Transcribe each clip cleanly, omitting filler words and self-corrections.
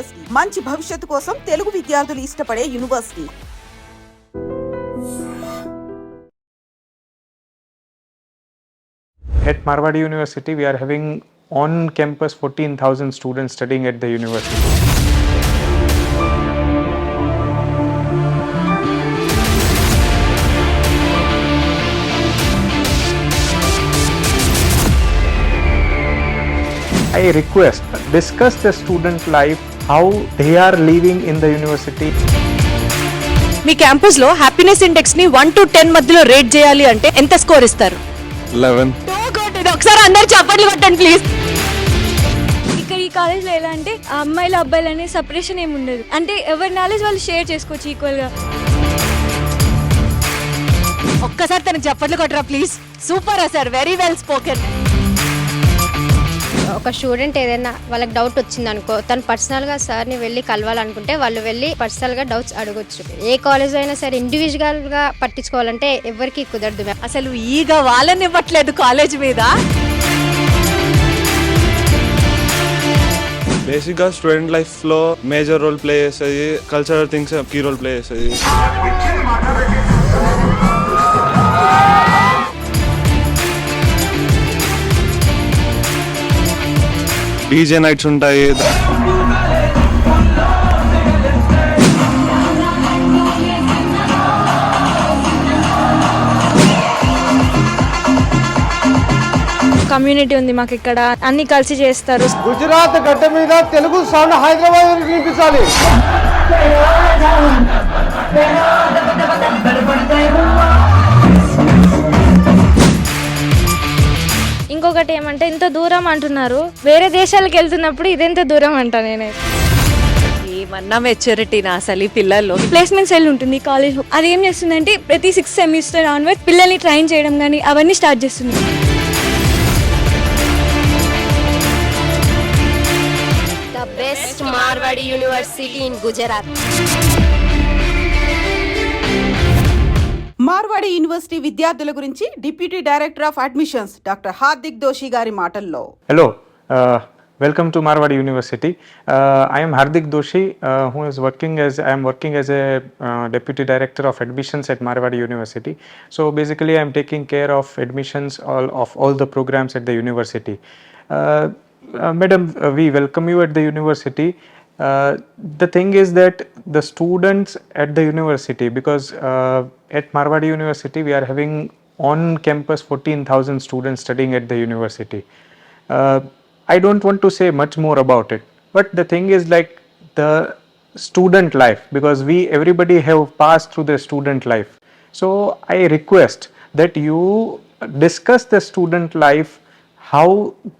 University మంచి భవిష్యత్తు కోసం తెలుగు విద్యార్థులు ఇష్టపడే university. At Marwadi University, we are having on campus 14,000 students studying at the university. I request, discuss the student life, how they are living in the university. Me campus లో happiness index ని 1 to 10 మధ్యలో rate చేయాలి అంటే ఎంత score ఇస్తారు? 11. ఒకసారి అందరు చప్పట్లు కొట్టండి ప్లీజ్. ఇక్కడ ఈ కాలేజ్లో ఎలా అంటే అమ్మాయిలు అబ్బాయిలు అనే సపరేషన్ ఏమి ఉండదు, అంటే ఎవరి నాలెడ్జ్ వాళ్ళు షేర్ చేసుకోవచ్చు ఈక్వల్గా. ఒక్కసారి తనకు చప్పట్లు కొట్టరా please. Super sir, very well spoken. ఒక స్టూడెంట్ ఏదైనా వాళ్ళకి డౌట్ వచ్చిందనుకో, తను పర్సనల్గా సార్ని వెళ్ళి కలవాలనుకుంటే వాళ్ళు వెళ్ళి పర్సనల్గా డౌట్స్ అడగొచ్చు. ఏ కాలేజ్ అయినా సరే ఇండివిజువల్గా పట్టించుకోవాలంటే ఎవరికి కుదరదు. అసలు ఈగా వాళ్ళని ఇవ్వట్లేదు కాలేజ్ మీద. బేసిక్గా స్టూడెంట్ లైఫ్లో మేజర్ రోల్ ప్లే చేస్తుంది, cultural things key role play చేస్తుంది. డీజే నైట్స్ ఉంటాయి. కమ్యూనిటీ ఉంది మాకు ఇక్కడ, అన్ని కలిసి చేస్తారు. గుజరాత్ గడ్డ మీద తెలుగు సౌండ్ హైదరాబాద్ వినిపించాలి. ఇంకొకటి ఏమంటే ఇంత దూరం అంటున్నారు, వేరే దేశాలకు వెళ్తున్నప్పుడు ఇదెంత దూరం అంటా నేనైతే. ఏమన్నా మెచ్యూరిటీనా అసలు ఈ పిల్లల్లో. ప్లేస్మెంట్ సెల్ ఉంటుంది ఈ కాలేజ్. అది ఏం చేస్తుందంటే ప్రతి 6th సెమిస్టర్ ఆన్వర్డ్ పిల్లల్ని ట్రైన్ చేయడం కానీ అవన్నీ స్టార్ట్ చేస్తుంది. The best Marwadi university in Gujarat. Marwadi university విద్యార్థుల గురించి deputy director of admissions doctor Hardik Doshi గారి మాటల్లో. Hello, welcome to Marwadi University. I am Hardik Doshi, who is working as a deputy director of admissions at Marwadi University. So basically, I am taking care of admissions of all the programs at the university. Madam, we welcome you at the university. The thing is that the students at the university, because at Marwadi University we are having on campus 14,000 students studying at the university. I don't want to say much more about it, but the thing is like the student life, because everybody have passed through the student life. So I request that you discuss the student life, how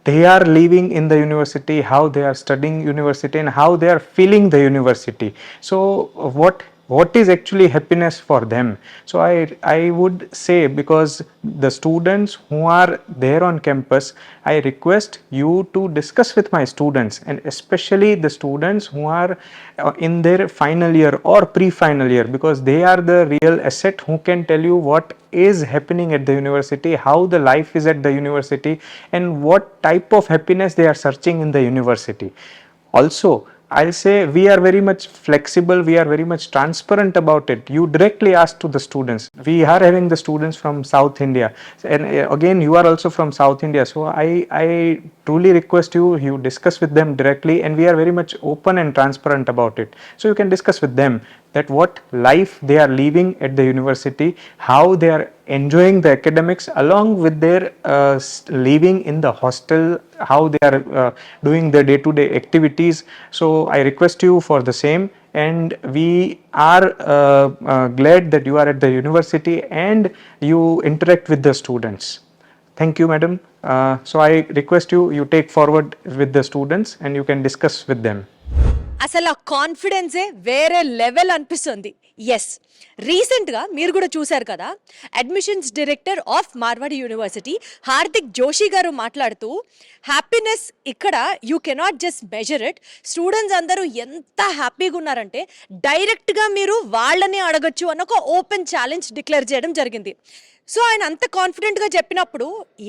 they are living in the university, how they are studying university, and how they are feeling the university. So what is actually happiness for them? So I would say, because the students who are there on campus, I request you to discuss with my students, and especially the students who are in their final year or pre-final year, because they are the real asset who can tell you what is happening at the university, how the life is at the university, and what type of happiness they are searching in the university. Also, I'll say we are very much flexible, we are very much transparent about it. You directly ask to the students. We are having the students from South India, and again you are also from South India. So I truly request you discuss with them directly, and we are very much open and transparent about it. So you can discuss with them that what life they are living at the university, how they are enjoying the academics along with their living in the hostel, how they are doing their day-to-day activities. So I request you for the same, and we are glad that you are at the university and you interact with the students. Thank you, madam. So I request you take forward with the students and you can discuss with them. అసలు ఆ కాన్ఫిడెన్సే వేరే level అనిపిస్తుంది. Yes, రీసెంట్గా మీరు కూడా చూశారు కదా, admissions director of Marwadi university Hardik Joshi గారు మాట్లాడుతూ హ్యాపీనెస్ ఇక్కడ you cannot just measure it. Students అందరూ ఎంత హ్యాపీగా ఉన్నారంటే డైరెక్ట్గా మీరు వాళ్ళని అడగచ్చు అన్న ఒక ఓపెన్ ఛాలెంజ్ డిక్లేర్ చేయడం జరిగింది. సో ఆయన అంత కాన్ఫిడెంట్గా చెప్పినప్పుడు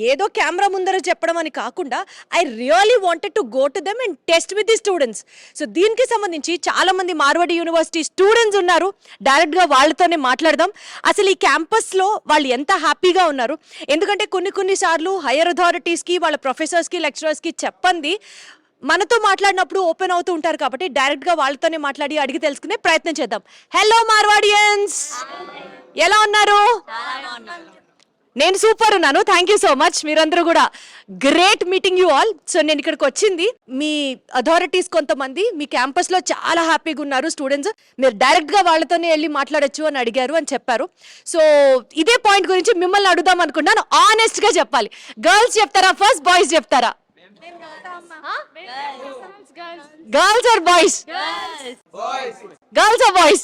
ఏదో కెమెరా ముందర చెప్పడం అని కాకుండా I really wanted to go to them and test with the students. So దీనికి సంబంధించి చాలామంది మార్వాడి యూనివర్సిటీ స్టూడెంట్స్ ఉన్నారు, డైరెక్ట్గా వాళ్ళతోనే మాట్లాడదాం. అసలు ఈ క్యాంపస్లో వాళ్ళు ఎంత హ్యాపీగా ఉన్నారు, ఎందుకంటే కొన్నిసార్లు హైయర్ అథారిటీస్కి వాళ్ళ ప్రొఫెసర్స్కి లెక్చరర్స్కి చెప్పండి మనతో మాట్లాడినప్పుడు ఓపెన్ అవుతూ ఉంటారు. కాబట్టి డైరెక్ట్గా వాళ్ళతోనే మాట్లాడి అడిగి తెలుసుకునే ప్రయత్నం చేద్దాం. హలో మార్వాడియన్స్, ఎలా ఉన్నారు? నేను సూపర్ ఉన్నాను, థ్యాంక్ యూ సో మచ్. మీరందరూ కూడా great meeting you all. So నేను ఇక్కడికి వచ్చింది, మీ అథారిటీస్ కొంతమంది మీ క్యాంపస్లో చాలా హ్యాపీగా ఉన్నారు స్టూడెంట్స్, మీరు డైరెక్ట్గా వాళ్ళతోనే వెళ్ళి మాట్లాడచ్చు అని అడిగారు అని చెప్పారు. సో ఇదే పాయింట్ గురించి మిమ్మల్ని అడుగుదాం అనుకున్నాను. ఆనెస్ట్గా చెప్పాలి, గర్ల్స్ చెప్తారా ఫస్ట్, బాయ్స్ చెప్తారా? Girls or boys? Girls or boys?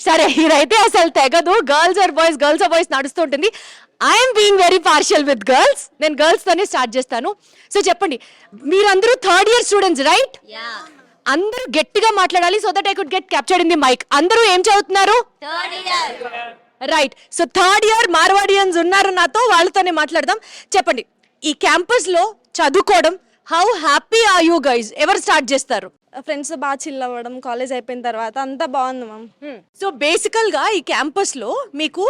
సరే, ఇదైతే అసలు తెగదు. Girls or boys, girls or boys నడుస్తుంటుంది. I'm being very partial with girls. నేను గర్ల్స్ తోనే స్టార్ట్ చేస్తాను. సో చెప్పండి, మీరందరూ థర్డ్ ఇయర్ స్టూడెంట్స్ రైట్? అందరూ గట్టిగా మాట్లాడాలి so that I could get captured in the mic. అందరూ ఏం చదువుతున్నారు? రైట్. సో థర్డ్ ఇయర్ మార్వాడియన్స్ ఉన్నారు నాతో, వాళ్ళతోనే మాట్లాడదాం. చెప్పండి, ఈ క్యాంపస్ లో చదువుకోవడం how happy are you guys? ఎవరు స్టార్ట్ చేస్తారు? ఫ్రెండ్స్ బాగా చిల్ అవ్వడం, కాలేజ్ అయిపోయిన తర్వాత అంతా బాగుంది మ్యామ్. సో బేసికల్గా ఈ క్యాంపస్లో మీకు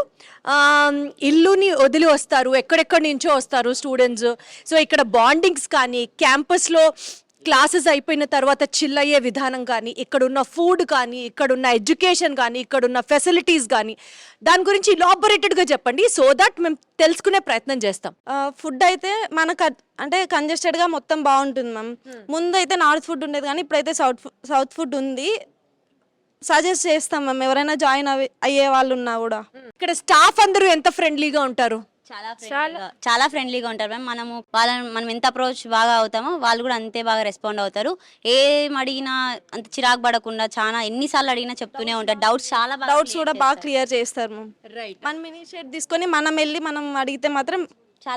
ఇల్లుని వదిలి వస్తారు, ఎక్కడెక్కడి నుంచో వస్తారు స్టూడెంట్స్. సో ఇక్కడ బాండింగ్స్ కానీ, క్యాంపస్లో క్లాసెస్ అయిపోయిన తర్వాత చిల్ అయ్యే విధానం కానీ, ఇక్కడున్న ఫుడ్ కానీ, ఇక్కడున్న ఎడ్యుకేషన్ కానీ, ఇక్కడున్న ఫెసిలిటీస్ కానీ, దాని గురించి ఇలాబొరేటెడ్గా చెప్పండి సో దట్ మేము తెలుసుకునే ప్రయత్నం చేస్తాం. ఫుడ్ అయితే మనకు అంటే కంజెస్టెడ్గా మొత్తం బాగుంటుంది మ్యామ్. ముందు అయితే నార్త్ ఫుడ్ ఉండేది కానీ ఇప్పుడైతే సౌత్ ఫుడ్ ఉంది. సజెస్ట్ చేస్తాం మ్యామ్ ఎవరైనా జాయిన్ అయ్యే వాళ్ళు ఉన్నా కూడా. ఇక్కడ స్టాఫ్ అందరూ ఎంత ఫ్రెండ్లీగా ఉంటారు? చాలా ఫ్రెండ్లీగా ఉంటారు మ్యామ్. మనం ఎంత అప్రోచ్ బాగా అవుతామో వాళ్ళు కూడా అంతే బాగా రెస్పాండ్ అవుతారు. ఏం అడిగినా అంత చిరాకు పడకుండా చాలా ఎన్నిసార్లు అడిగినా చెప్తూనే ఉంటారు. డౌట్స్ కూడా బాగా క్లియర్ చేస్తారు మ్యామ్. రైట్. మనం ఇనిషియేట్ తీసుకొని మనం వెళ్ళి మనం అడిగితే మాత్రం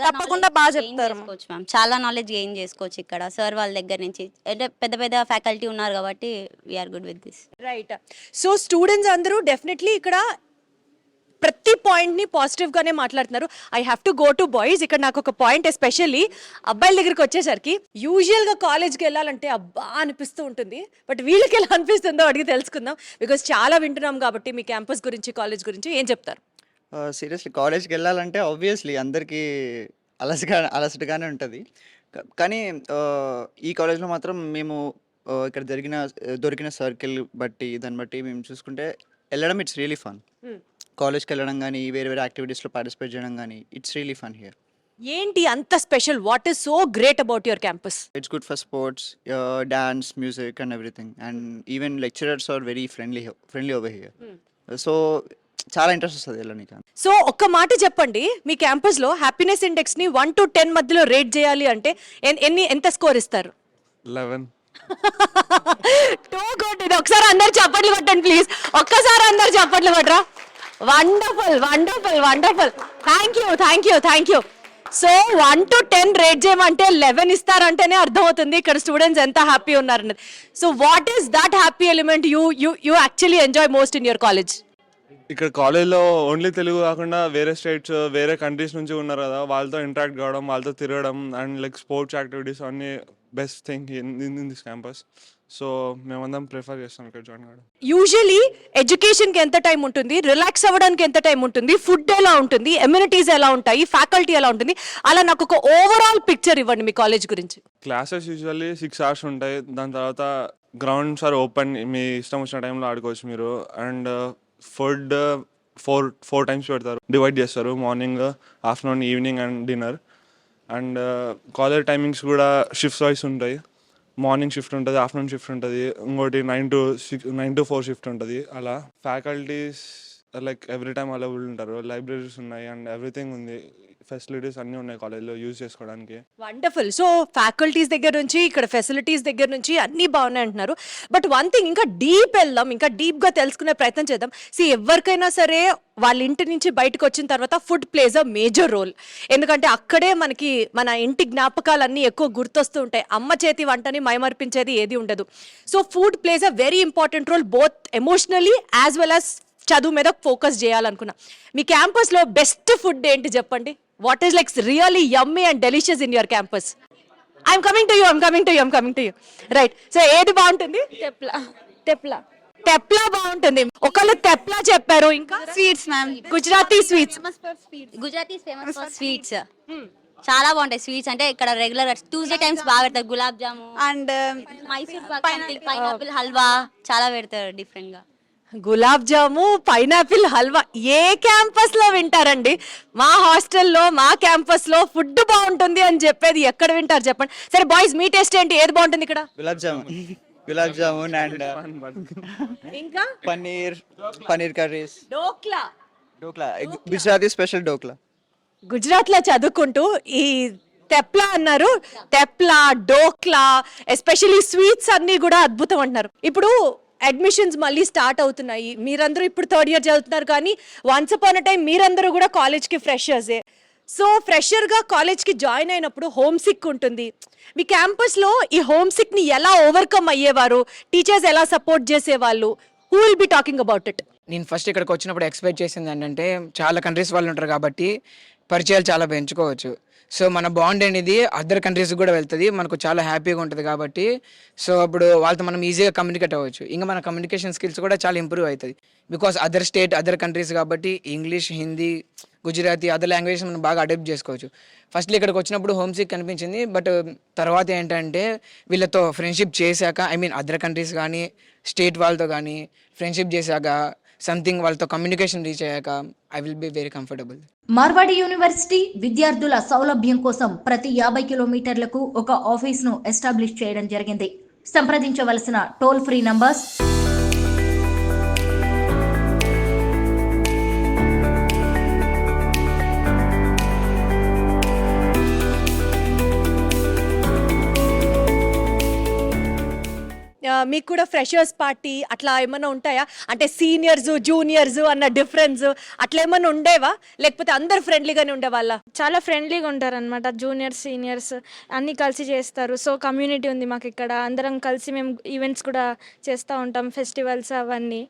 తప్పకుండా బాగా చెప్తారు మ్యామ్. చాలా నాలెడ్జ్ గెయిన్ చేసుకోవచ్చు ఇక్కడ సార్ వాళ్ళ దగ్గర నుంచి. అంటే పెద్ద పెద్ద ఫ్యాకల్టీ ఉన్నారు కాబట్టి we are good with this. Right. So students అందరూ డెఫినెట్లీ ఇక్కడ ప్రతి పాయింట్ని పాజిటివ్గానే మాట్లాడుతున్నారు. I have to go to boys. ఇక్కడ నాకు ఒక పాయింట్, ఎస్పెషల్లీ అబ్బాయిల దగ్గరికి వచ్చేసరికి యూజువల్గా కాలేజ్కి వెళ్ళాలంటే అబ్బా అనిపిస్తూ ఉంటుంది, బట్ వీళ్ళకి ఎలా అనిపిస్తుందో అడిగి తెలుసుకుందాం. బికాజ్ చాలా వింటున్నాం కాబట్టి మీ క్యాంపస్ గురించి, కాలేజ్ గురించి ఏం చెప్తారు? సీరియస్లీ కాలేజ్కి వెళ్ళాలంటే ఆబ్వియస్లీ అందరికీ అలసటగానే ఉంటుంది. కానీ ఈ కాలేజ్లో మాత్రం మేము ఇక్కడ దొరికిన సర్కిల్ బట్టి దాన్ని బట్టి మేము చూసుకుంటే వెళ్ళడం ఇట్స్ రియలీ ఫన్. కాలేజ్కి వెళ్ళడం కానీ, వేరే వేరే యాక్టివిటీస్లో పార్టిసిపేట్ చేయడం కానీ ఇట్స్ రియలీ ఫన్ హియర్. ఏంటి అంత special? What is so great about your campus? It's good for sports, dance, music and everything. And even lecturers are very friendly over here. So చాలా ఇంట్రెస్ట్ వస్తుంది వెళ్ళడానికి. So ఒక్క మాట చెప్పండి, మీ క్యాంపస్లో happiness ఇండెక్స్ని 1 to 10 మధ్యలో రేట్ చేయాలి అంటే ఎంత స్కోర్ ఇస్తారు? 11. Too good. ఇది ఒకసారి అందరు చప్పట్లు కొట్టండి ప్లీజ్. ఒక్కసారి అందరు చప్పట్లు కొట్టరా. Wonderful wonderful wonderful. Thank you. So 1 to 10 rate చేయమంటే 11 ఇస్తారంటేనే అర్థమవుతుంది ఇక్కడ స్టూడెంట్స్ ఎంత హ్యాపీ ఉన్నారన్నది. So what is that happy element you actually enjoy most in your college? ఇక్కడ కాలేజ్లో ఓన్లీ తెలుగు కాకుండా వేరే స్టేట్స్, వేరే కంట్రీస్ నుంచి ఉన్నారు కదా, వాళ్ళతో ఇంటరాక్ట్ కావడం, వాళ్ళతో తిరగడం అండ్ లైక్ స్పోర్ట్స్ యాక్టివిటీస్ అన్నీ best thing in this campus. So మేమందరం ప్రిఫర్ చేస్తాం ఇక్కడ జాయిన్ కావడం. యూజువలీ ఎడ్యుకేషన్కి ఎంత టైం ఉంటుంది, రిలాక్స్ అవ్వడానికి ఎంత టైం ఉంటుంది, ఫుడ్ ఎలా ఉంటుంది, ఎమ్యూనిటీస్ ఎలా ఉంటాయి, ఫ్యాకల్టీ ఎలా ఉంటుంది, అలా నాకు ఒక ఓవరాల్ పిక్చర్ ఇవ్వండి మీ కాలేజ్ గురించి. క్లాసెస్ యూజువల్లీ 6 hours ఉంటాయి. దాని తర్వాత గ్రౌండ్స్ ఆర్ ఓపెన్, మీ ఇష్టం వచ్చిన టైంలో ఆడుకోవచ్చు మీరు. అండ్ ఫుడ్ 4 times పెడతారు, డివైడ్ చేస్తారు, morning, afternoon, evening and dinner. And college timings కూడా షిఫ్ట్స్ వైస్ ఉంటాయి. మార్నింగ్ షిఫ్ట్ ఉంటుంది, ఆఫ్టర్నూన్ షిఫ్ట్ ఉంటుంది, ఇంకోటి 9 to 4 షిఫ్ట్ ఉంటుంది. అలా faculties like every time available ఉంటారు. లైబ్రరీస్ ఉన్నాయి అండ్ ఎవ్రీథింగ్ ఉంది. ఫెసిలిటీస్ అన్నీ ఉన్నాయి కాలేజ్లో యూజ్ చేసుకోవడానికి. వండర్ఫుల్. సో ఫ్యాకల్టీస్ దగ్గర నుంచి ఇక్కడ ఫెసిలిటీస్ దగ్గర నుంచి అన్నీ బాగున్నాయి అంటున్నారు. బట్ వన్ థింగ్, ఇంకా డీప్ వెళ్దాం, ఇంకా డీప్గా తెలుసుకునే ప్రయత్నం చేద్దాం. ఎవరికైనా సరే వాళ్ళ ఇంటి నుంచి బయటకు వచ్చిన తర్వాత food plays a major role. ఎందుకంటే అక్కడే మనకి మన ఇంటి జ్ఞాపకాలన్నీ ఎక్కువ గుర్తొస్తూ ఉంటాయి. అమ్మ చేతి వంటని మైమర్పించేది ఏది ఉండదు. So food plays a very important role, both emotionally as well as చదువు మీద ఫోకస్ చేయాలనుకున్నా. మీ క్యాంపస్లో బెస్ట్ ఫుడ్ ఏంటి చెప్పండి? What is like really yummy and delicious in your campus? I'm coming to you. Right. So ఏది బాగుంటుంది? తెప్లా బాగుంటుంది. ఒకళ్ళు తెప్లా చెప్పారు, ఇంకా sweets ma'am, Gujarati sweets. Gujarati famous for sweets. చాలా బాగుంటాయి స్వీట్స్. అంటే ఇక్కడ రెగ్యులర్ ట్యూస్డే టైమ్స్ బాగా పెడతారు. గులాబ్ జాము అండ్ మైసూర్ పాక్, పైనాపిల్ హల్వా చాలా పెడతారు డిఫరెంట్ గా. గులాబ్ జాము, పైనాపిల్ హల్వా ఏ క్యాంపస్ లో వింటారండి? మా హాస్టల్లో, మా క్యాంపస్ లో ఫుడ్ బాగుంటుంది అని చెప్పేది ఎక్కడ వింటారు చెప్పండి? సరే బాయ్స్, మీ టేస్ట్ ఏంటి? ఏది బాగుంటుంది ఇక్కడ? గులాబ్ జామున్ అండ్ ఇంకా పన్నీర్ కర్రీస్, డోక్లా. గుజరాతీ స్పెషల్ డోక్లా. గుజరాత్ లో చదువుకుంటూ ఈ తెప్లా అన్నారు. తెప్లా, డోక్లా, ఎస్పెషల్లీ స్వీట్స్ అన్ని కూడా అద్భుతం అంటున్నారు. ఇప్పుడు అడ్మిషన్స్ మళ్ళీ స్టార్ట్ అవుతున్నాయి. మీరందరూ ఇప్పుడు థర్డ్ ఇయర్ చదువుతున్నారు, కానీ వన్స్ అపాన్ అ టైం మీరందరూ కూడా కాలేజ్కి ఫ్రెషర్సే. సో ఫ్రెషర్గా కాలేజ్కి జాయిన్ అయినప్పుడు హోమ్ సిక్ ఉంటుంది. మీ క్యాంపస్లో ఈ హోమ్ సిక్ని ఎలా ఓవర్కమ్ అయ్యేవారు? టీచర్స్ ఎలా సపోర్ట్ చేసేవాళ్ళు? Who will be talking about it? నేను ఫస్ట్ ఇక్కడికి వచ్చినప్పుడు ఎక్స్పెక్ట్ చేసింది ఏంటంటే, చాలా కంట్రీస్ వాళ్ళు ఉంటారు కాబట్టి పరిచయాలు చాలా పెంచుకోవచ్చు. సో మన బాండ్ అనేది అదర్ కంట్రీస్కి కూడా వెళ్తుంది, మనకు చాలా హ్యాపీగా ఉంటుంది కాబట్టి. సో అప్పుడు వాళ్ళతో మనం ఈజీగా కమ్యూనికేట్ అవ్వచ్చు. ఇంకా మన కమ్యూనికేషన్ స్కిల్స్ కూడా చాలా ఇంప్రూవ్ అవుతుంది. Because other state, other countries కాబట్టి English, Hindi, Gujarati, other languages మనం బాగా అడాప్ట్ చేసుకోవచ్చు. ఫస్ట్లీ ఇక్కడికి వచ్చినప్పుడు హోమ్ సిక్ అనిపించింది. బట్ తర్వాత ఏంటంటే వీళ్ళతో ఫ్రెండ్షిప్ చేశాక, అదర్ కంట్రీస్ కానీ స్టేట్ వాళ్ళతో కానీ ఫ్రెండ్షిప్ చేశాక, సంథింగ్ వాళ్ళతో కమ్యూనికేషన్ రీచ్ అయ్యాక I will be very comfortable. Marwadi university విద్యార్థుల సౌలభ్యం కోసం ప్రతి 50 కిలోమీటర్లకు ఒక ఆఫీస్ను ఎస్టాబ్లిష్ చేయడం జరిగింది. సంప్రదించవలసిన టోల్ ఫ్రీ నంబర్స్ మీకు కూడా ఫ్రెషర్స్ పార్టీ అట్లా ఏమైనా ఉంటాయా? అంటే సీనియర్స్, జూనియర్స్ అన్న డిఫరెన్స్ అట్లా ఏమైనా ఉండేవా? లేకపోతే అందరు ఫ్రెండ్లీగానే ఉండేవాళ్ళ? చాలా ఫ్రెండ్లీగా ఉంటారు అనమాట. జూనియర్స్, సీనియర్స్ అన్నీ కలిసి చేస్తారు. సో కమ్యూనిటీ ఉంది మాకు ఇక్కడ. అందరం కలిసి మేము ఈవెంట్స్ కూడా చేస్తూ ఉంటాం, ఫెస్టివల్స్ అవన్నీ.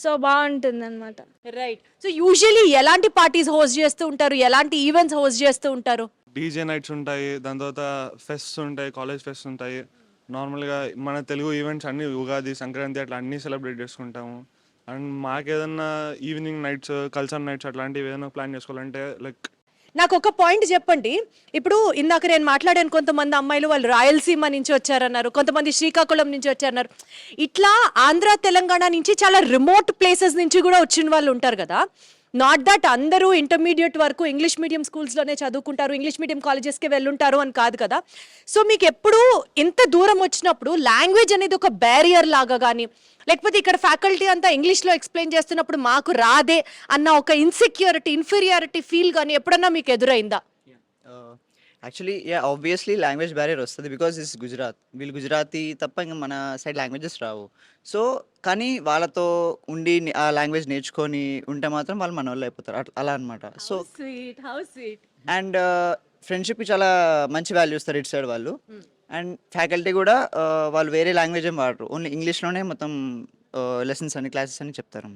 సో బాగుంటుంది అనమాట. రైట్. సో యూజువలీ ఎలాంటి పార్టీస్ హోస్ట్ చేస్తూ ఉంటారు? ఎలాంటి ఈవెంట్స్ హోస్ట్ చేస్తూ ఉంటారు? డీజే నైట్స్ ఉంటాయి, దాని తర్వాత ఫెస్ట్స్ ఉంటాయి, కాలేజ్ ఫెస్ట్స్ ఉంటాయి. నార్మల్గా మన తెలుగు ఈవెంట్స్ అన్నీ, ఉగాది, సంక్రాంతి అట్లా అన్నీ సెలబ్రేట్ చేసుకుంటాము. అండ్ మాకేదన్నా ఈవినింగ్ నైట్స్, కల్చర్ నైట్స్ అట్లాంటివి ఏదైనా ప్లాన్ చేసుకోవాలంటే లైక్. నాకు ఒక పాయింట్ చెప్పండి. ఇప్పుడు ఇందాక నేను మాట్లాడాను, కొంతమంది అమ్మాయిలు వాళ్ళు రాయలసీమ నుంచి వచ్చారన్నారు, కొంతమంది శ్రీకాకుళం నుంచి వచ్చారన్నారు. ఇట్లా ఆంధ్ర, తెలంగాణ నుంచి చాలా రిమోట్ ప్లేసెస్ నుంచి కూడా వచ్చిన వాళ్ళు ఉంటారు కదా. నాట్ దట్ అందరూ ఇంటర్మీడియట్ వరకు ఇంగ్లీష్ మీడియం స్కూల్స్లోనే చదువుకుంటారు, ఇంగ్లీష్ మీడియం కాలేజెస్కి వెళ్ళుంటారు అని కాదు కదా. సో మీకు ఎప్పుడు ఇంత దూరం వచ్చినప్పుడు లాంగ్వేజ్ అనేది ఒక బ్యారియర్ లాగా కానీ, లేకపోతే ఇక్కడ ఫ్యాకల్టీ అంతా ఇంగ్లీష్లో ఎక్స్ప్లెయిన్ చేస్తున్నప్పుడు మాకు రాదే అన్న ఒక ఇన్సెక్యూరిటీ, ఇన్ఫీరియారిటీ ఫీల్ కానీ ఎప్పుడన్నా మీకు ఎదురైందా? యాక్చువల్లీ ఆబ్వియస్లీ లాంగ్వేజ్ బ్యారియర్ వస్తుంది. బికాజ్ ఇస్ గుజరాత్, వీళ్ళు గుజరాతీ తప్ప ఇంకా మన సైడ్ లాంగ్వేజెస్ రావు. సో కానీ వాళ్ళతో ఉండి ఆ లాంగ్వేజ్ నేర్చుకొని ఉంటే మాత్రం వాళ్ళు మన వాళ్ళు అయిపోతారు, అలా అనమాట. సో అండ్ ఫ్రెండ్షిప్కి చాలా మంచి వాల్యూ ఇస్తారు ఇటు సైడ్ వాళ్ళు. అండ్ ఫ్యాకల్టీ కూడా వాళ్ళు వేరే లాంగ్వేజ్ ఏం వాడరు, ఓన్లీ ఇంగ్లీష్లోనే మొత్తం లెసన్స్ అని, క్లాసెస్ అని చెప్తారు.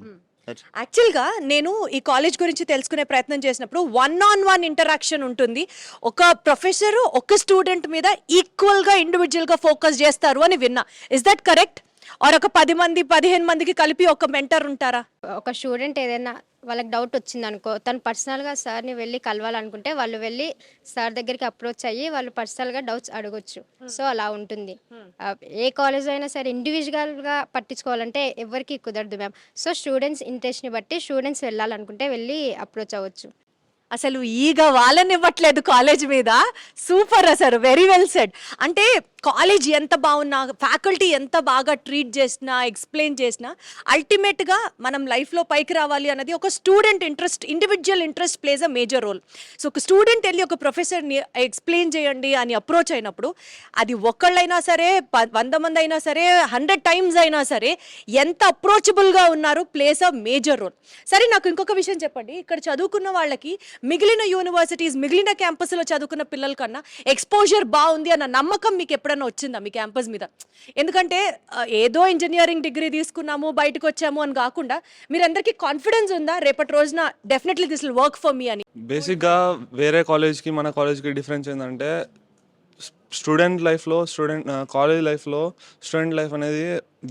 యాక్చువల్గా నేను ఈ కాలేజ్ గురించి తెలుసుకునే ప్రయత్నం చేసినప్పుడు 1-on-1 ఇంటరాక్షన్ ఉంటుంది. ఒక ప్రొఫెసర్ ఒక స్టూడెంట్ మీద ఈక్వల్గా ఇండివిజువల్గా ఫోకస్ చేస్తారు అని విన్నా. Is that correct? ఆర్ ఒక 10 మంది 15 మందికి కలిపి ఒక మెంటర్ ఉంటారా? ఒక స్టూడెంట్ ఏదైనా వాళ్ళకి డౌట్ వచ్చింది అనుకో, తను పర్సనల్గా సార్ని వెళ్ళి కలవాలనుకుంటే వాళ్ళు వెళ్ళి సార్ దగ్గరికి అప్రోచ్ అయ్యి వాళ్ళు పర్సనల్గా డౌట్స్ అడగొచ్చు. సో అలా ఉంటుంది. ఏ కాలేజ్ అయినా సరే ఇండివిజువల్గా పట్టించుకోవాలంటే ఎవరికి కుదరదు మ్యామ్. సో స్టూడెంట్స్ ఇంట్రెస్ట్ని బట్టి స్టూడెంట్స్ వెళ్ళాలనుకుంటే వెళ్ళి అప్రోచ్ అవ్వచ్చు. అసలు ఈగ వాళ్ళని ఇవ్వట్లేదు కాలేజ్ మీద. సూపర్, అసలు వెరీ వెల్ సెడ్. అంటే కాలేజ్ ఎంత బాగున్నా, ఫ్యాకల్టీ ఎంత బాగా ట్రీట్ చేసినా, ఎక్స్ప్లెయిన్ చేసినా, అల్టిమేట్గా మనం లైఫ్లో పైకి రావాలి అన్నది ఒక student interest, individual interest plays a major role. So ఒక స్టూడెంట్ వెళ్ళి ఒక ప్రొఫెసర్ని ఎక్స్ప్లెయిన్ చేయండి అని అప్రోచ్ అయినప్పుడు, అది ఒక్కళ్ళైనా సరే 100 మంది అయినా సరే 100 టైమ్స్ అయినా సరే ఎంత అప్రోచబుల్గా ఉన్నారు ప్లేస్ అ మేజర్ రోల్. సరే, నాకు ఇంకొక విషయం చెప్పండి. ఇక్కడ చదువుకున్న వాళ్ళకి మిగిలిన యూనివర్సిటీస్, మిగిలిన క్యాంపస్లో చదువుకున్న పిల్లల కన్నా ఎక్స్పోజర్ బాగుంది అన్న నమ్మకం మీకు ఎప్పుడైనా వచ్చిందా మీ క్యాంపస్ మీద? ఎందుకంటే ఏదో ఇంజనీరింగ్ డిగ్రీ తీసుకున్నాము బయటకు వచ్చాము అని కాకుండా మీరందరికీ కాన్ఫిడెన్స్ ఉందా రేపటి రోజున definitely this will work for me అని? బేసిక్గా వేరే కాలేజ్కి మన కాలేజ్కి డిఫరెన్స్ ఏంటంటే స్టూడెంట్ లైఫ్లో కాలేజ్ లైఫ్లో స్టూడెంట్ లైఫ్ అనేది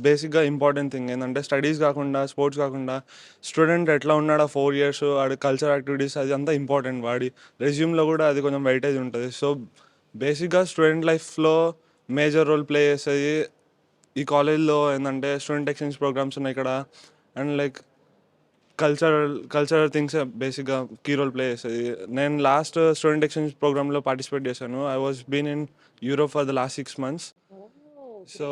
బేసిక్గా ఇంపార్టెంట్ థింగ్. ఏంటంటే స్టడీస్ కాకుండా, స్పోర్ట్స్ కాకుండా స్టూడెంట్ ఎట్లా ఉన్నాడు 4 years, వాడి కల్చర్ యాక్టివిటీస్, అది అంతా ఇంపార్టెంట్. వాడి రెజ్యూమ్లో కూడా అది కొంచెం వెయిటేజ్ ఉంటుంది. సో బేసిక్గా స్టూడెంట్ లైఫ్లో మేజర్ రోల్ ప్లే చేసేది ఈ కాలేజ్లో. ఏంటంటే స్టూడెంట్ ఎక్స్చేంజ్ ప్రోగ్రామ్స్ ఉన్నాయి ఇక్కడ, అండ్ లైక్ కల్చరల్ థింగ్స్ బేసిక్గా కీ రోల్ ప్లే చేస్తుంది. నేను లాస్ట్ స్టూడెంట్ ఎక్స్చేంజ్ ప్రోగ్రామ్లో పార్టిసిపేట్ చేశాను. I was been in Europe for the last 6 months. So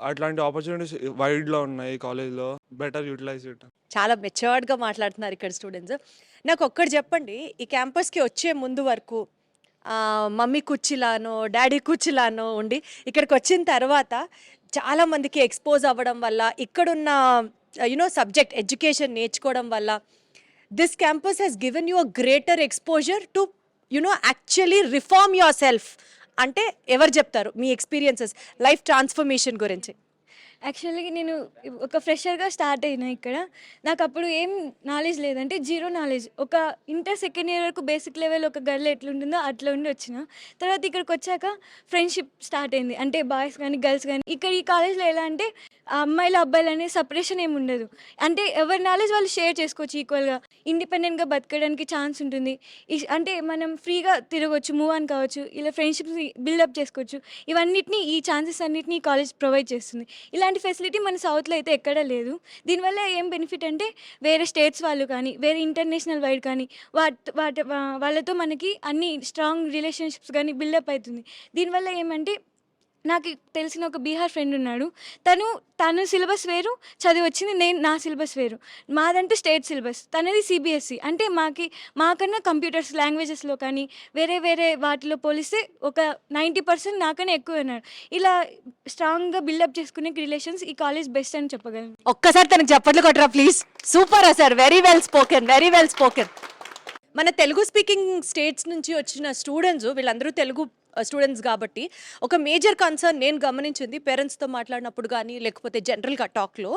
అట్లాంటి ఆపర్చునిటీస్ వైడ్లో ఉన్నాయి కాలేజ్లో. Better utilise it. చాలా మెచ్యూర్డ్గా మాట్లాడుతున్నారు ఇక్కడ స్టూడెంట్స్. నాకు ఒక్కటి చెప్పండి, ఈ క్యాంపస్కి వచ్చే ముందు వరకు మమ్మీ కుర్చీలానో డాడీ కుర్చీలానో ఉండి ఇక్కడికి వచ్చిన తర్వాత చాలామందికి ఎక్స్పోజ్ అవ్వడం వల్ల, ఇక్కడున్న సబ్జెక్ట్ ఎడ్యుకేషన్ నేర్చుకోవడం వల్ల, this campus has given you a greater exposure to actually reform your self. అంటే ఎవరు చెప్తారు మీ ఎక్స్పీరియన్సెస్ లైఫ్ ట్రాన్స్ఫర్మేషన్ గురించి? యాక్చువల్లీ నేను ఒక ఫ్రెషర్గా స్టార్ట్ అయినా ఇక్కడ. నాకు అప్పుడు ఏం నాలెడ్జ్ లేదంటే జీరో నాలెడ్జ్. ఒక ఇంటర్ సెకండ్ ఇయర్ వరకు బేసిక్ లెవెల్ ఒక గర్ల్ ఎట్లుంటుందో అట్లా ఉండి వచ్చిన. తర్వాత ఇక్కడికి వచ్చాక ఫ్రెండ్షిప్ స్టార్ట్ అయింది. అంటే బాయ్స్ కానీ గర్ల్స్ కానీ. ఇక్కడ ఈ కాలేజ్లో ఎలా అంటే అమ్మాయిలు అబ్బాయిలు అనే సపరేషన్ ఏమి ఉండదు. అంటే ఎవరి నాలెడ్జ్ వాళ్ళు షేర్ చేసుకోవచ్చు ఈక్వల్గా. ఇండిపెండెంట్గా బతకడానికి ఛాన్స్ ఉంటుంది. అంటే మనం ఫ్రీగా తిరగవచ్చు, మూవ్ ఆన్ కావచ్చు, ఇలా ఫ్రెండ్షిప్స్ బిల్డప్ చేసుకోవచ్చు. ఇవన్నిటిని, ఈ ఛాన్సెస్ అన్నిటిని ఈ కాలేజ్ ప్రొవైడ్ చేస్తుంది. ఇలాంటి ఫెసిలిటీ మన సౌత్లో అయితే ఎక్కడా లేదు. దీనివల్ల ఏం బెనిఫిట్ అంటే వేరే స్టేట్స్ వాళ్ళు కానీ, వేరే ఇంటర్నేషనల్ వైడ్ కానీ వాళ్ళతో మనకి అన్ని స్ట్రాంగ్ రిలేషన్షిప్స్ కానీ బిల్డప్ అవుతుంది. దీనివల్ల ఏమంటే, నాకు తెలిసిన ఒక బీహార్ ఫ్రెండ్ ఉన్నాడు. తను సిలబస్ వేరు చదివి వచ్చింది, నా సిలబస్ వేరు. మాదంటే స్టేట్ సిలబస్, తనది సిబిఎస్ఈ. అంటే మాకన్నా కంప్యూటర్స్ లాంగ్వేజెస్లో కానీ వేరే వాటిలో పోలిస్తే ఒక 90% నాకన్నా ఎక్కువ ఉన్నాడు. ఇలా స్ట్రాంగ్గా బిల్డప్ చేసుకునే రిలేషన్స్ ఈ కాలేజ్ బెస్ట్ అని చెప్పగలను. ఒక్కసారి తనకు చప్పట్లు కొట్టరా please. Super sir, very well spoken, very well spoken. మన తెలుగు స్పీకింగ్ స్టేట్స్ నుంచి వచ్చిన స్టూడెంట్స్, వీళ్ళందరూ తెలుగు స్టూడెంట్స్ కాబట్టి ఒక మేజర్ కన్సర్న్ నేను గమనించింది పేరెంట్స్తో మాట్లాడినప్పుడు కానీ, లేకపోతే జనరల్గా టాక్లో,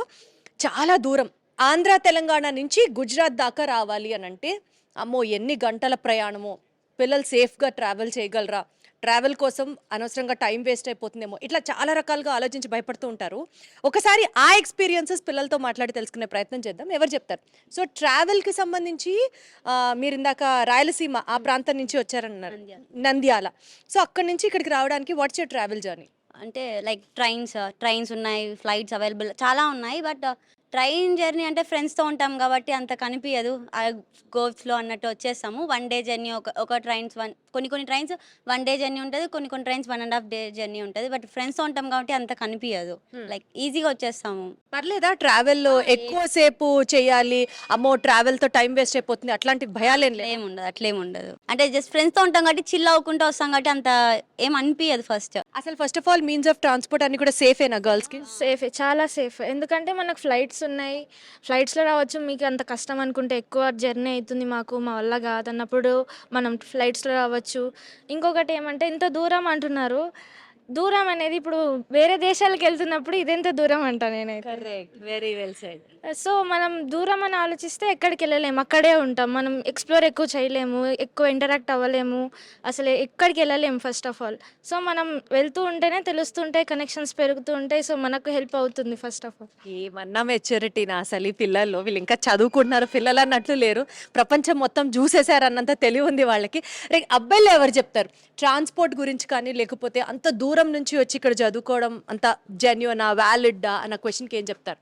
చాలా దూరం ఆంధ్ర తెలంగాణ నుంచి గుజరాత్ దాకా రావాలి అని అంటే అమ్మో ఎన్ని గంటల ప్రయాణమో, పిల్లలు సేఫ్గా ట్రావెల్ చేయగలరా, ట్రావెల్ కోసం అనవసరంగా టైం వేస్ట్ అయిపోతుందేమో, ఇట్లా చాలా రకాలుగా ఆలోచించి భయపడుతూ ఉంటారు. ఒకసారి ఆ ఎక్స్పీరియన్సెస్ పిల్లలతో మాట్లాడి తెలుసుకునే ప్రయత్నం చేద్దాం. ఎవరు చెప్తారు? సో ట్రావెల్కి సంబంధించి మీరు ఇందాక రాయలసీమ ఆ ప్రాంతం నుంచి వచ్చారన్నారు, నంద్యాల. సో అక్కడి నుంచి ఇక్కడికి రావడానికి వాట్స్ యువర్ ట్రావెల్ జర్నీ? అంటే లైక్ ట్రైన్స్ ఉన్నాయి, ఫ్లైట్స్ అవైలబుల్ చాలా ఉన్నాయి. బట్ ట్రైన్ జర్నీ అంటే ఫ్రెండ్స్తో ఉంటాం కాబట్టి అంత కనిపించదు. గోవ్స్లో అన్నట్టు వచ్చేస్తాము. 1 day జర్నీ. ఒక ట్రైన్స్ కొన్ని ట్రైన్స్ 1 day జర్నీ ఉంటుంది, కొన్ని ట్రైన్స్ 1.5 day జర్నీ ఉంటుంది. బట్ ఫ్రెండ్స్తో ఉంటాం కాబట్టి అంత కనిపించదు, లైక్ ఈజీగా వచ్చేస్తాము. పర్లేదా ట్రావెల్లో ఎక్కువసేపు చేయాలి, అమ్మో ట్రావెల్తో టైం వేస్ట్ అయిపోతుంది, అట్లాంటి భయాలేం ఏముండదు, అట్లేముండదు. అంటే జస్ట్ ఫ్రెండ్స్తో ఉంటాం కాబట్టి చిల్ అవ్వకుండా వస్తాం కాబట్టి అంత ఏం అనిపించదు. First of all means of transport అన్ని కూడా సేఫేనా గర్ల్స్కి? సేఫే, చాలా సేఫ్. ఎందుకంటే మనకు ఫ్లైట్స్ ఉన్నాయి, ఫ్లైట్స్లో రావచ్చు. మీకు అంత కష్టం అనుకుంటే ఎక్కువ జర్నీ అవుతుంది, మా వల్ల కాదన్నప్పుడు మనం ఫ్లైట్స్లో రావచ్చు. ఇంకొకటి ఏమంటే, ఇంత దూరం అంటున్నారు. దూరం అనేది ఇప్పుడు వేరే దేశాలకు వెళ్తున్నప్పుడు ఇదెంత దూరం అంట నేనైతే. Correct, very well said. So మనం దూరం అని ఆలోచిస్తే ఎక్కడికి వెళ్ళలేము, అక్కడే ఉంటాం. మనం ఎక్స్ప్లోర్ ఎక్కువ చేయలేము, ఎక్కువ ఇంటరాక్ట్ అవ్వలేము, అసలు ఎక్కడికి వెళ్ళలేము ఫస్ట్ ఆఫ్ ఆల్. సో మనం వెళ్తూ ఉంటేనే తెలుస్తుంటాయి, కనెక్షన్స్ పెరుగుతూ ఉంటాయి. సో మనకు హెల్ప్ అవుతుంది ఫస్ట్ ఆఫ్ ఆల్. ఏమన్నా మెచ్యూరిటీనా అసలు ఈ పిల్లల్లో? వీళ్ళు ఇంకా చదువుకుంటున్నారు, పిల్లలు అన్నట్లు లేరు, ప్రపంచం మొత్తం చూసేశారు అన్నంత తెలివి ఉంది వాళ్ళకి. అబ్బాయిలు ఎవరు చెప్తారు ట్రాన్స్పోర్ట్ గురించి కానీ, లేకపోతే అంత దూరం నుంచి వచ్చి ఇక్కడ చదువుకోవడం అంత జెన్యూనా, వ్యాలిడ్డా అన్న క్వశ్చన్కి ఏం చెప్తారు?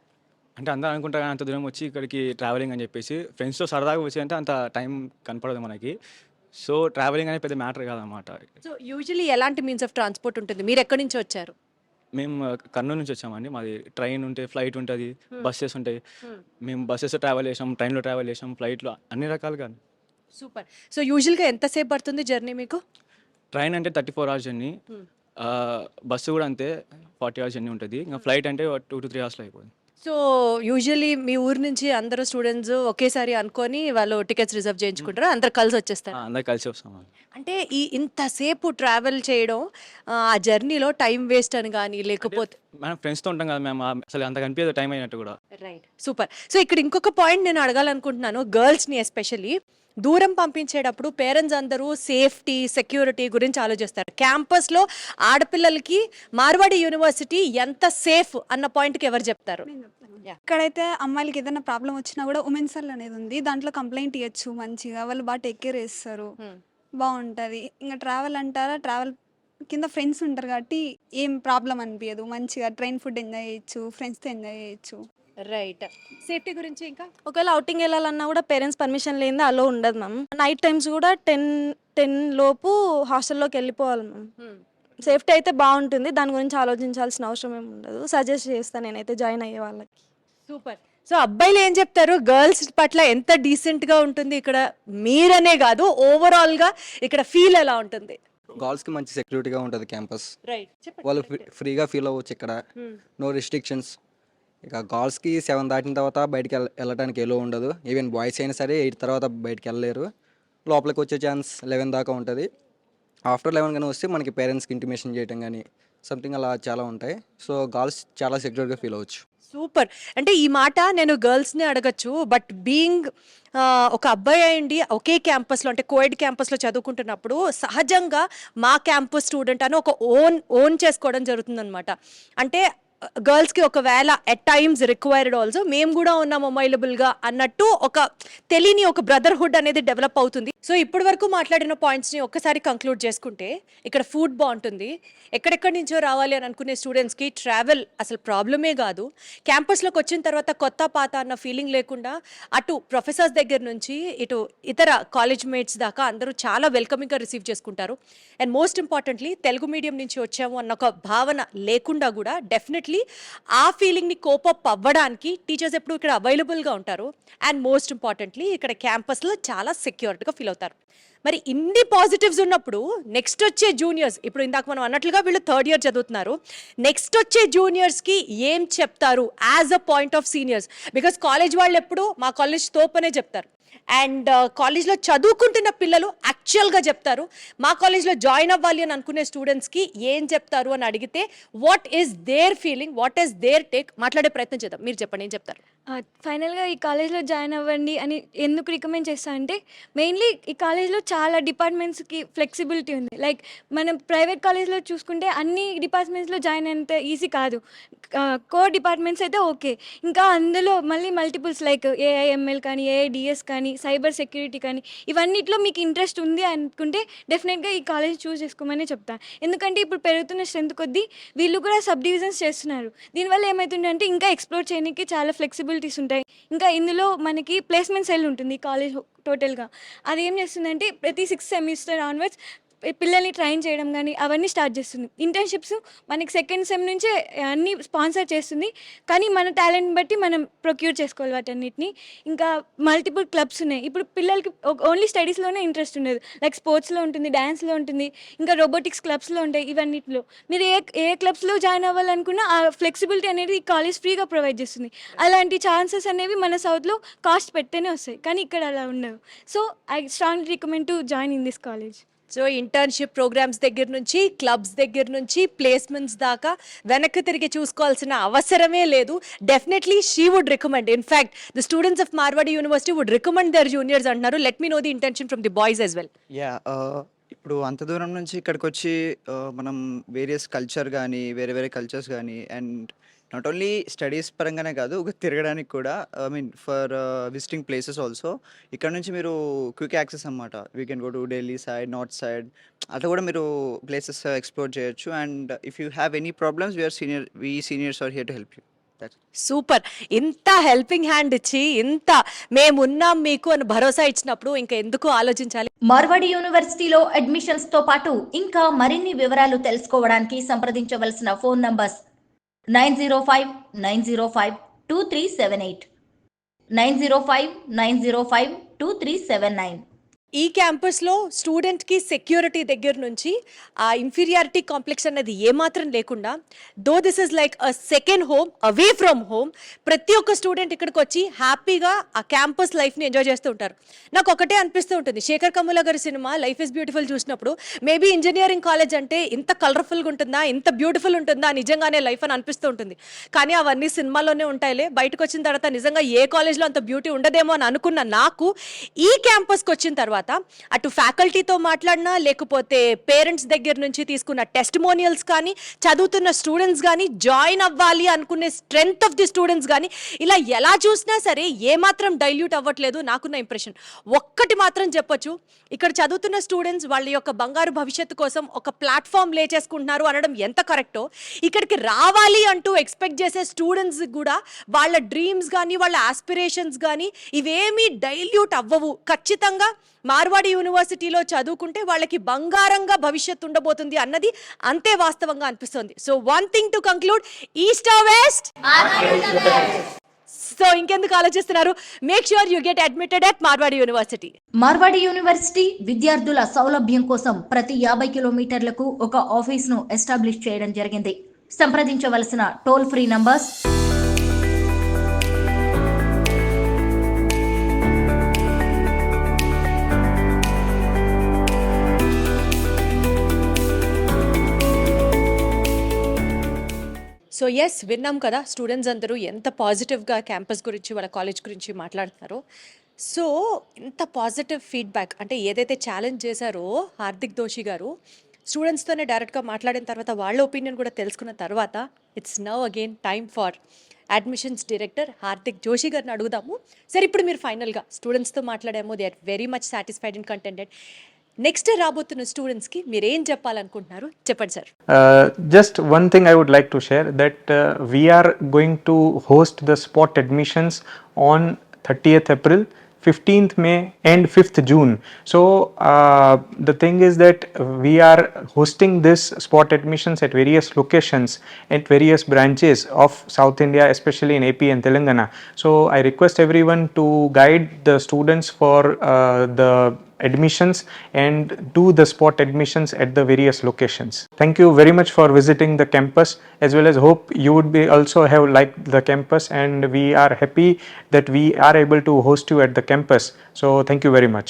అంటే అందరూ అనుకుంటారు కానీ అంత దూరం వచ్చి ఇక్కడికి ట్రావెలింగ్ అని చెప్పేసి ఫ్రెండ్స్తో సరదాగా వచ్చి అంటే అంత టైం కనపడదు మనకి. సో ట్రావెలింగ్ అనేది పెద్ద మ్యాటర్ కాదన్నమాట. సో యూజువల్లీ ఎలాంటి మీన్స్ ఆఫ్ ట్రాన్స్పోర్ట్ ఉంటుంది? మీరు ఎక్కడి నుంచి వచ్చారు? మేము కర్నూలు నుంచి వచ్చామండి. మాది ట్రైన్ ఉంటే ఫ్లైట్ ఉంటుంది, బస్సెస్ ఉంటాయి. మేము బస్సెస్ ట్రావెల్ చేసాం, ట్రైన్లో ట్రావెల్ చేసాం, ఫ్లైట్లో అన్ని రకాలుగా. సూపర్. సో యూజువల్గా ఎంతసేపు పడుతుంది జర్నీ మీకు? ట్రైన్ అంటే 34 hours జర్నీ, బస్సు కూడా అంతే 40 hours జర్నీ ఉంటుంది. ఇంకా ఫ్లైట్ అంటే 2 to 3 hours అయిపోతుంది. సో యూజువల్లీ మీ ఊరు నుంచి అందరూ స్టూడెంట్స్ ఒకేసారి అనుకొని వాళ్ళు టికెట్స్ రిజర్వ్ చేయించుకుంటారు, అందరు కలిసి వచ్చేస్తారు. అందరు కలిసి వస్తాం. అంటే ఇంతసేపు ట్రావెల్ చేయడం ఆ జర్నీలో టైం వేస్ట్ అని కానీ లేకపోతే మనం ఫ్రెండ్స్తో ఉంటాం కదా మేము, అసలు అంత కనిపించదు టైం అయినట్టు కూడా. Right, super. సో ఇక్కడ ఇంకొక పాయింట్ నేను అడగాలనుకుంటున్నాను, గర్ల్స్ని ఎస్పెషల్లీ దూరం పంపించేటప్పుడు పేరెంట్స్ అందరూ సేఫ్టీ సెక్యూరిటీ గురించి ఆలోచిస్తారు. క్యాంపస్లో ఆడపిల్లలకి మార్వాడి యూనివర్సిటీ ఎంత సేఫ్ అన్న పాయింట్కి ఎవరు చెప్తారు? ఇక్కడైతే అమ్మాయిలకి ఏదైనా ప్రాబ్లం వచ్చినా కూడా ఉమెన్స్ సెల్ అనేది ఉంది, దాంట్లో కంప్లైంట్ ఇవ్వచ్చు, మంచిగా వాళ్ళు బాగా టేక్ కేర్ చేస్తారు, బాగుంటుంది. ఇంకా ట్రావెల్ అంటారా, ట్రావెల్ కింద ఫ్రెండ్స్ ఉంటారు కాబట్టి ఏం ప్రాబ్లం అనిపించదు, మంచిగా ట్రైన్ ఫుడ్ ఎంజాయ్ చేయొచ్చు, ఫ్రెండ్స్తో ఎంజాయ్ చేయొచ్చు. రైట్. సేఫ్టీ గురించి ఇంకా ఒకవేళ అవుటింగ్ వెళ్ళాలన్నా కూడా పేరెంట్స్ పర్మిషన్ లేనిదే అలో ఉండదు మ్యామ్. నైట్ టైమ్స్ కూడా 10 లోపు హాస్టల్లోకి వెళ్ళిపోవాలి మ్యామ్. సేఫ్టీ అయితే బాగుంటుంది, దాని గురించి ఆలోచించాల్సిన అవసరం ఏమి ఉండదు. సజెస్ట్ చేస్తాను నేనైతే జాయిన్ అయ్యే వాళ్ళకి. సూపర్. సో అబ్బాయిలు ఏం చెప్తారు, గర్ల్స్ పట్ల ఎంత డీసెంట్గా ఉంటుంది ఇక్కడ? మీరనే కాదు, ఓవరాల్గా ఇక్కడ ఫీల్ ఎలా ఉంటుంది? గర్ల్స్కి మంచి సెక్యూరిటీగా ఉంటుంది క్యాంపస్, రైట్. వాళ్ళు ఫ్రీగా ఫీల్ అవ్వచ్చు ఇక్కడ, నో రిస్ట్రిక్షన్స్. ఇక గర్ల్స్కి 7 దాటిన తర్వాత బయటికి వెళ్ళడానికి ఎలో ఉండదు. ఈవెన్ బాయ్స్ అయినా సరే 8 తర్వాత బయటికి వెళ్ళలేరు. లోపలికి వచ్చే ఛాన్స్ 11 దాకా ఉంటుంది. ఆఫ్టర్ 11 కానీ వస్తే మనకి పేరెంట్స్కి ఇంటిమేషన్ చేయడం కానీ సంథింగ్ అలా చాలా ఉంటాయి. సో గర్ల్స్ చాలా సెక్యూర్గా ఫీల్ అవ్వచ్చు. సూపర్. అంటే ఈ మాట నేను గర్ల్స్ని అడగచ్చు, బట్ బీయింగ్ ఒక అబ్బాయి అయ్యండి ఒకే క్యాంపస్లో అంటే కోఎడ్ క్యాంపస్లో చదువుకుంటున్నప్పుడు సహజంగా మా క్యాంపస్ స్టూడెంట్ అని ఒక ఓన్ చేసుకోవడం జరుగుతుందన్నమాట. అంటే గర్ల్స్కి ఒకవేళ ఎట్ టైమ్స్ రిక్వైర్డ్ ఆల్సో మేము కూడా ఉన్నాం అవైలబుల్గా అన్నట్టు ఒక తెలియని ఒక బ్రదర్హుడ్ అనేది డెవలప్ అవుతుంది. సో ఇప్పటి వరకు మాట్లాడిన పాయింట్స్ని ఒక్కసారి కంక్లూడ్ చేసుకుంటే ఇక్కడ ఫుడ్ బాగుంటుంది, ఎక్కడెక్కడి నుంచో రావాలి అని అనుకునే స్టూడెంట్స్కి ట్రావెల్ అసలు ప్రాబ్లమే కాదు. క్యాంపస్లోకి వచ్చిన తర్వాత కొత్త పాత అన్న ఫీలింగ్ లేకుండా అటు ప్రొఫెసర్స్ దగ్గర నుంచి ఇటు ఇతర కాలేజ్ మేట్స్ దాకా అందరూ చాలా వెల్కమింగ్గా రిసీవ్ చేసుకుంటారు. And most importantly Telugu medium నుంచి వచ్చాము అన్న ఒక భావన లేకుండా కూడా డెఫినెట్లీ ఆ ఫీలింగ్ని కోపప్ అవ్వడానికి టీచర్స్ ఎప్పుడు ఇక్కడ అవైలబుల్గా ఉంటారు. అండ్ మోస్ట్ ఇంపార్టెంట్లీ ఇక్కడ క్యాంపస్లో చాలా సెక్యూర్డ్గా ఫీల్ అవుతారు. మరి ఇన్ని పాజిటివ్స్ ఉన్నప్పుడు నెక్స్ట్ వచ్చే జూనియర్స్, ఇప్పుడు ఇందాక మనం అన్నట్లుగా వీళ్ళు 3rd year చదువుతున్నారు, నెక్స్ట్ వచ్చే జూనియర్స్కి ఏం చెప్తారు as a point of seniors? Because college వాళ్ళు ఎప్పుడు మా కాలేజ్ తోపనే చెప్తారు, అండ్ కాలేజ్లో చదువుకుంటున్న పిల్లలు యాక్చువల్గా చెప్తారు. మా కాలేజ్లో జాయిన్ అవ్వాలి అని అనుకునే స్టూడెంట్స్కి ఏం చెప్తారు అని అడిగితే what is their feeling, what is their take మాట్లాడే ప్రయత్నం చేద్దాం. మీరు చెప్పండి, ఏం చెప్తారు? ఫైనల్గా ఈ కాలేజ్లో జాయిన్ అవ్వండి అని ఎందుకు రికమెండ్ చేస్తా అంటే, మెయిన్లీ ఈ కాలేజ్లో చాలా డిపార్ట్మెంట్స్కి ఫ్లెక్సిబిలిటీ ఉంది. లైక్ మనం ప్రైవేట్ కాలేజ్లో చూసుకుంటే అన్ని డిపార్ట్మెంట్స్లో జాయిన్ అయినంత ఈజీ కాదు. కోర్ డిపార్ట్మెంట్స్ అయితే ఓకే, ఇంకా అందులో మళ్ళీ మల్టిపుల్స్ లైక్ ఏఐఎంఎల్ కానీ, ఏఐడిఎస్ కానీ, సైబర్ సెక్యూరిటీ కానీ, ఇవన్నిట్లో మీకు ఇంట్రెస్ట్ ఉంది అనుకుంటే డెఫినెట్గా ఈ కాలేజ్ చూస్ చేసుకోమని చెప్తాను. ఎందుకంటే ఇప్పుడు పెరుగుతున్న స్ట్రెంత్ కొద్దీ వీళ్ళు కూడా సబ్ డివిజన్స్ చేస్తున్నారు. దీనివల్ల ఏమవుతుందంటే ఇంకా ఎక్స్ప్లోర్ చేయడానికి చాలా ఫ్లెక్సిబిలిటీస్ ఉంటాయి. ఇంకా ఇందులో మనకి ప్లేస్మెంట్ సెల్ ఉంటుంది ఈ కాలేజ్ టోటల్గా. అది ఏం చేస్తుందంటే ప్రతి 6th semester ఆన్వర్డ్స్ పిల్లల్ని ట్రైన్ చేయడం కానీ అవన్నీ స్టార్ట్ చేస్తుంది. ఇంటర్న్షిప్స్ మనకి 2nd sem నుంచే అన్నీ స్పాన్సర్ చేస్తుంది, కానీ మన టాలెంట్ బట్టి మనం ప్రొక్యూర్ చేసుకోవాలి వాటన్నిటిని. ఇంకా మల్టిపుల్ క్లబ్స్ ఉన్నాయి. ఇప్పుడు పిల్లలకి ఓన్లీ స్టడీస్లోనే ఇంట్రెస్ట్ ఉండదు, లైక్ స్పోర్ట్స్లో ఉంటుంది, డ్యాన్స్లో ఉంటుంది, ఇంకా రోబోటిక్స్ క్లబ్స్లో ఉంటాయి. ఇవన్నిటిలో మీరు ఏ క్లబ్స్లో జాయిన్ అవ్వాలనుకున్నా ఆ ఫ్లెక్సిబిలిటీ అనేది ఈ కాలేజ్ ఫ్రీగా ప్రొవైడ్ చేస్తుంది. అలాంటి ఛాన్సెస్ అనేవి మన సౌత్లో కాస్ట్ పెడితేనే వస్తాయి, కానీ ఇక్కడ అలా ఉండవు. So I strongly recommend to join in this college. So internship programmes దగ్గర నుంచి క్లబ్స్ దగ్గర నుంచి ప్లేస్మెంట్స్ దాకా వెనక్కి తిరిగి చూసుకోవాల్సిన అవసరమే లేదు. Definitely she would recommend, in fact the students of Marwadi university would recommend their juniors అంటున్నారు. Let me know the intention from the boys as well. ఇప్పుడు అంత దూరం నుంచి ఇక్కడికి వచ్చి మనం వేరియస్ కల్చర్ కానీ, వేరే కల్చర్స్ కానీ, అండ్ నాట్ ఓన్లీ స్టడీస్ పరంగానే కాదు, ఒక తిరగడానికి కూడా, I mean for visiting places also. ఇక్కడ నుంచి మీరు క్విక్ యాక్సెస్ అనమాట. We can go to Delhi side, north side, అట్లా కూడా మీరు ప్లేసెస్ ఎక్స్ప్లోర్ చేయొచ్చు. And if you have any problems, we seniors are here to help you. Super. ఇంత helping hand ఇచ్చి ఇంత మేమున్నాం మీకు అని భరోసా ఇచ్చినప్పుడు ఇంకా ఎందుకు ఆలోచించాలి. మార్వాడి యూనివర్సిటీలో అడ్మిషన్స్ తో పాటు ఇంకా మరిన్ని వివరాలు తెలుసుకోవడానికి సంప్రదించవలసిన ఫోన్ నంబర్స్ 9059052378 9059052379. ఈ క్యాంపస్లో స్టూడెంట్కి సెక్యూరిటీ దగ్గర నుంచి ఆ ఇన్ఫీరియారిటీ కాంప్లెక్స్ అనేది ఏమాత్రం లేకుండా, though this is like a second home away from home, ప్రతి ఒక్క స్టూడెంట్ ఇక్కడికి వచ్చి హ్యాపీగా ఆ క్యాంపస్ లైఫ్ని ఎంజాయ్ చేస్తూ ఉంటారు. నాకు ఒకటే అనిపిస్తూ ఉంటుంది, శేఖర్ కమ్ముల గారి సినిమా లైఫ్ ఇస్ బ్యూటిఫుల్ చూసినప్పుడు మేబీ ఇంజనీరింగ్ కాలేజ్ అంటే ఇంత కలర్ఫుల్గా ఉంటుందా, ఇంత బ్యూటిఫుల్ ఉంటుందా నిజంగానే లైఫ్ అని అనిపిస్తూ ఉంటుంది. కానీ అవన్నీ సినిమాలోనే ఉంటాయిలే, బయటకు వచ్చిన తర్వాత నిజంగా ఏ కాలేజ్లో అంత బ్యూటీ ఉండదేమో అని అనుకున్న నాకు ఈ క్యాంపస్కి వచ్చిన తర్వాత అటు ఫ్యాకల్టీతో మాట్లాడినా, లేకపోతే పేరెంట్స్ దగ్గర నుంచి తీసుకున్న టెస్టిమోనియల్స్ కానీ, చదువుతున్న స్టూడెంట్స్ కానీ, జాయిన్ అవ్వాలి అనుకునే స్ట్రెంగ్త్ ఆఫ్ ది స్టూడెంట్స్ కానీ, ఇలా ఎలా చూసినా సరే ఏమాత్రం డైల్యూట్ అవ్వట్లేదు నాకున్న ఇంప్రెషన్. ఒక్కటి మాత్రం చెప్పొచ్చు, ఇక్కడ చదువుతున్న స్టూడెంట్స్ వాళ్ళ యొక్క బంగారు భవిష్యత్తు కోసం ఒక ప్లాట్ఫామ్ లే చేసుకుంటున్నారు అనడం ఎంత కరెక్టో, ఇక్కడికి రావాలి అంటూ ఎక్స్పెక్ట్ చేసే స్టూడెంట్స్ కూడా వాళ్ళ డ్రీమ్స్ కానీ, వాళ్ళ ఆస్పిరేషన్స్ కానీ ఇవేమీ డైల్యూట్ అవ్వవు. ఖచ్చితంగా మార్వాడి యూనివర్సిటీలో చదువుకుంటే వాళ్ళకి బంగారంగా భవిష్యత్తు ఉండబోతుంది అన్నది అంతే వాస్తవంగా అనిపిస్తుంది. So one thing to conclude, east or west. So ఇంకెందుకు ఆలోచిస్తున్నారు, make sure you get admitted at Marwadi University. Marwadi university విద్యార్థుల సౌలభ్యం కోసం ప్రతి 50 కిలోమీటర్లకు ఒక ఆఫీస్ను ఎస్టాబ్లిష్ చేయడం జరిగింది. సంప్రదించవలసిన toll free numbers so yes, విన్నాం కదా స్టూడెంట్స్ అందరూ ఎంత పాజిటివ్గా క్యాంపస్ గురించి, వాళ్ళ కాలేజ్ గురించి మాట్లాడుతున్నారో. సో ఇంత పాజిటివ్ ఫీడ్బ్యాక్, అంటే ఏదైతే ఛాలెంజ్ చేశారో హార్దిక్ దోషి గారు, స్టూడెంట్స్తోనే డైరెక్ట్గా మాట్లాడిన తర్వాత వాళ్ళ ఒపీనియన్ కూడా తెలుసుకున్న తర్వాత it's now again time for admissions director Hardik Joshi గారిని అడుగుదాము. సరే, ఇప్పుడు మీరు ఫైనల్గా స్టూడెంట్స్తో మాట్లాడాము, they are very much satisfied and contented. Next రాబోతున్న స్టూడెంట్స్కి మీరు ఏం చెప్పాలనుకుంటున్నారు, చెప్పండి sir. Just one thing I would like to share, that we are going to host the spot admissions on 30th April, 15th May and 5th June. So the thing is that we are hosting this spot admissions at various locations, at various branches of South India, especially in AP and Telangana. So I request everyone to guide the students for the admissions and do the spot admissions at the various locations. Thank you very much for visiting the campus, as well as hope you would be also have liked the campus, and we are happy that we are able to host you at the campus. So thank you very much.